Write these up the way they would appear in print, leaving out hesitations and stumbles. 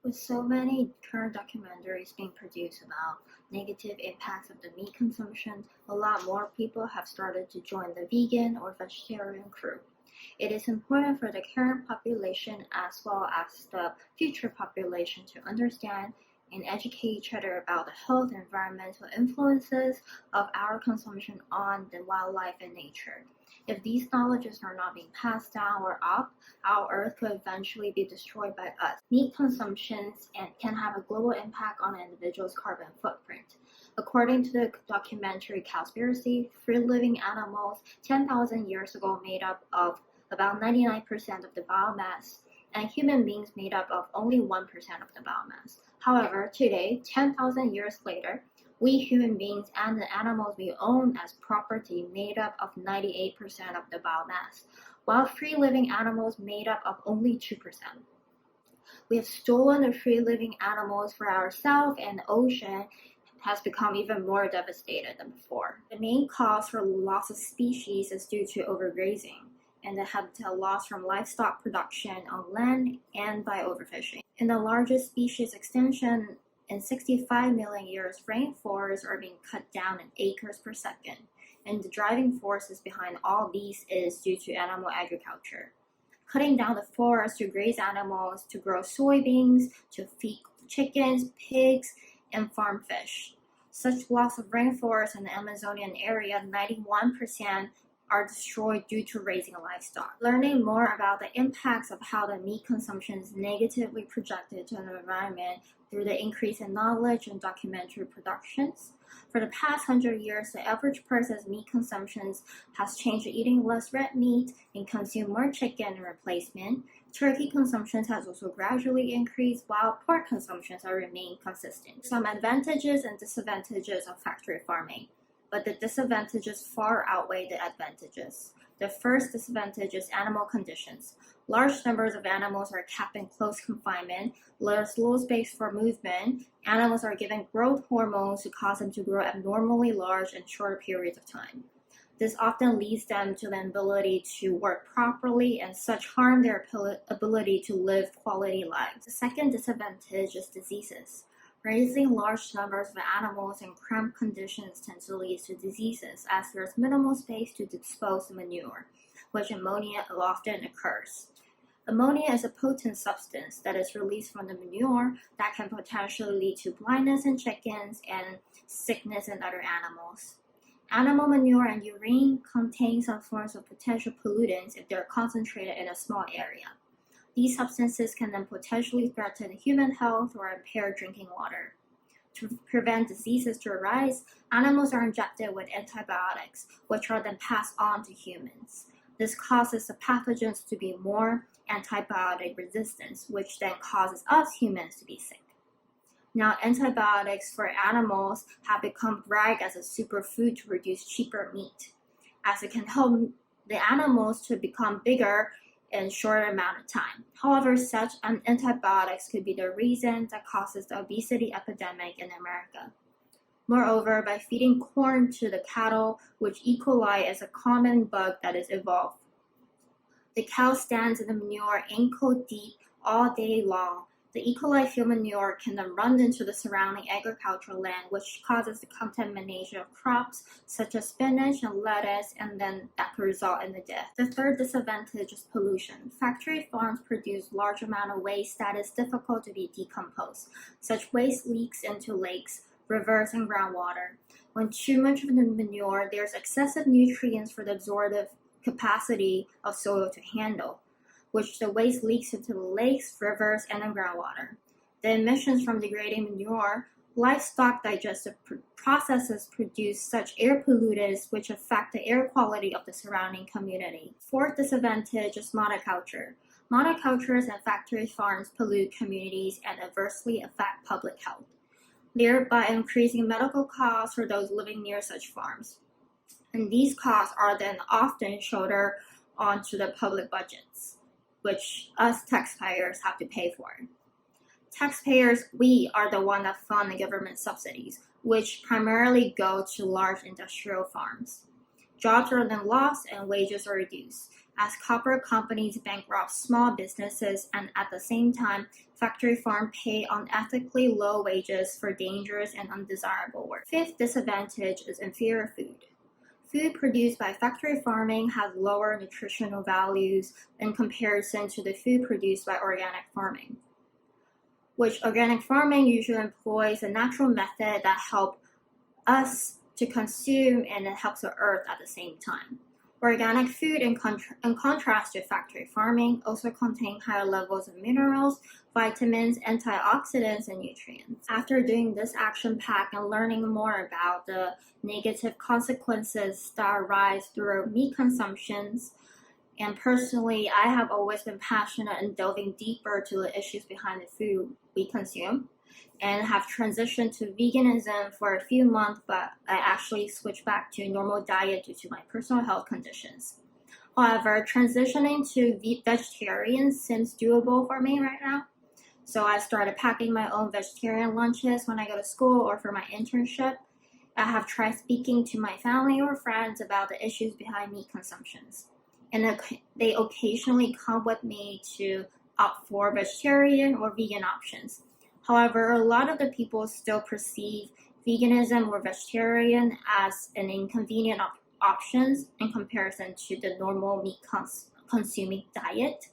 With so many current documentaries being produced about negative impacts of the meat consumption, a lot more people have started to join the vegan or vegetarian crew. It is important for the current population as well as the future population to understand and educate each other about the health and environmental influences of our consumption on the wildlife and nature. If these knowledges are not being passed down or up, our Earth could eventually be destroyed by us. Meat consumptions can have a global impact on an individual's carbon footprint. According to the documentary Cowspiracy, free-living animals 10,000 years ago made up of about 99% of the biomass, and human beings made up of only 1% of the biomass. However, today, 10,000 years later, we human beings and the animals we own as property made up of 98% of the biomass, while free-living animals made up of only 2%. We have stolen the free-living animals for ourselves, and the ocean has become even more devastated than before. The main cause for loss of species is due to overgrazing and the habitat loss from livestock production on land and by overfishing. In the largest species extinction in 65 million years, rainforests are being cut down in acres per second, and the driving forces behind all these is due to animal agriculture. Cutting down the forest to graze animals, to grow soybeans, to feed chickens, pigs, and farm fish. Such loss of rainforest in the Amazonian area, 91% are destroyed due to raising livestock. Learning more about the impacts of how the meat consumption is negatively projected to the environment through the increase in knowledge and documentary productions. For the past 100 years, the average person's meat consumption has changed to eating less red meat and consume more chicken in replacement. Turkey consumption has also gradually increased, while pork consumption has remained consistent. Some advantages and disadvantages of factory farming, but the disadvantages far outweigh the advantages. The first disadvantage is animal conditions. Large numbers of animals are kept in close confinement, there's low space for movement, animals are given growth hormones to cause them to grow abnormally large in shorter periods of time. This often leads them to the inability to work properly and such harm their ability to live quality lives. The second disadvantage is diseases. Raising large numbers of animals in cramped conditions tends to lead to diseases as there's minimal space to dispose the manure, which ammonia often occurs. Ammonia is a potent substance that is released from the manure that can potentially lead to blindness in chickens and sickness in other animals. Animal manure and urine contain some forms of potential pollutants if they're concentrated in a small area. These substances can then potentially threaten human health or impair drinking water. To prevent diseases to arise, animals are injected with antibiotics, which are then passed on to humans. This causes the pathogens to be more antibiotic resistant, which then causes us humans to be sick. Now, antibiotics for animals have become bragged as a superfood to produce cheaper meat, as it can help the animals to become bigger in a shorter amount of time. However, such antibiotics could be the reason that causes the obesity epidemic in America. Moreover, by feeding corn to the cattle, which E. coli is a common bug that is evolved, the cow stands in the manure ankle deep all day long. The E. coli filled manure can then run into the surrounding agricultural land, which causes the contamination of crops such as spinach and lettuce, and then that could result in the death. The third disadvantage is pollution. Factory farms produce large amount of waste that is difficult to be decomposed. Such waste leaks into lakes, rivers, and groundwater. When too much of the manure, there's excessive nutrients for the absorptive capacity of soil to handle, which the waste leaks into the lakes, rivers, and the groundwater. The emissions from degrading manure, livestock digestive processes produce such air pollutants which affect the air quality of the surrounding community. Fourth disadvantage is monoculture. Monocultures and factory farms pollute communities and adversely affect public health, thereby increasing medical costs for those living near such farms. And these costs are then often shouldered onto the public budgets, which us taxpayers have to pay for. Taxpayers, we are the one that fund the government subsidies, which primarily go to large industrial farms. Jobs are then lost and wages are reduced. as corporate companies bankrupt small businesses and at the same time, factory farms pay unethically low wages for dangerous and undesirable work. Fifth disadvantage is inferior food. Food produced by factory farming has lower nutritional values in comparison to the food produced by organic farming, which organic farming usually employs a natural method that helps us to consume and it helps the earth at the same time. Organic food, in contrast to factory farming, also contain higher levels of minerals, vitamins, antioxidants, and nutrients. After doing this action pack and learning more about the negative consequences that arise through meat consumptions, and personally, I have always been passionate in delving deeper to the issues behind the food we consume, and have transitioned to veganism for a few months, but I actually switched back to normal diet due to my personal health conditions. However, transitioning to vegetarian seems doable for me right now. So I started packing my own vegetarian lunches when I go to school or for my internship. I have tried speaking to my family or friends about the issues behind meat consumptions, and they occasionally come with me to opt for vegetarian or vegan options. However, a lot of the people still perceive veganism or vegetarian as an inconvenient option in comparison to the normal meat consuming diet.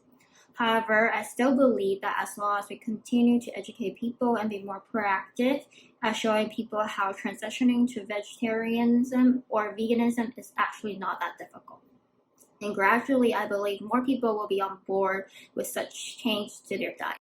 However, I still believe that as long as we continue to educate people and be more proactive at showing people how transitioning to vegetarianism or veganism is actually not that difficult. And gradually, I believe more people will be on board with such change to their diet.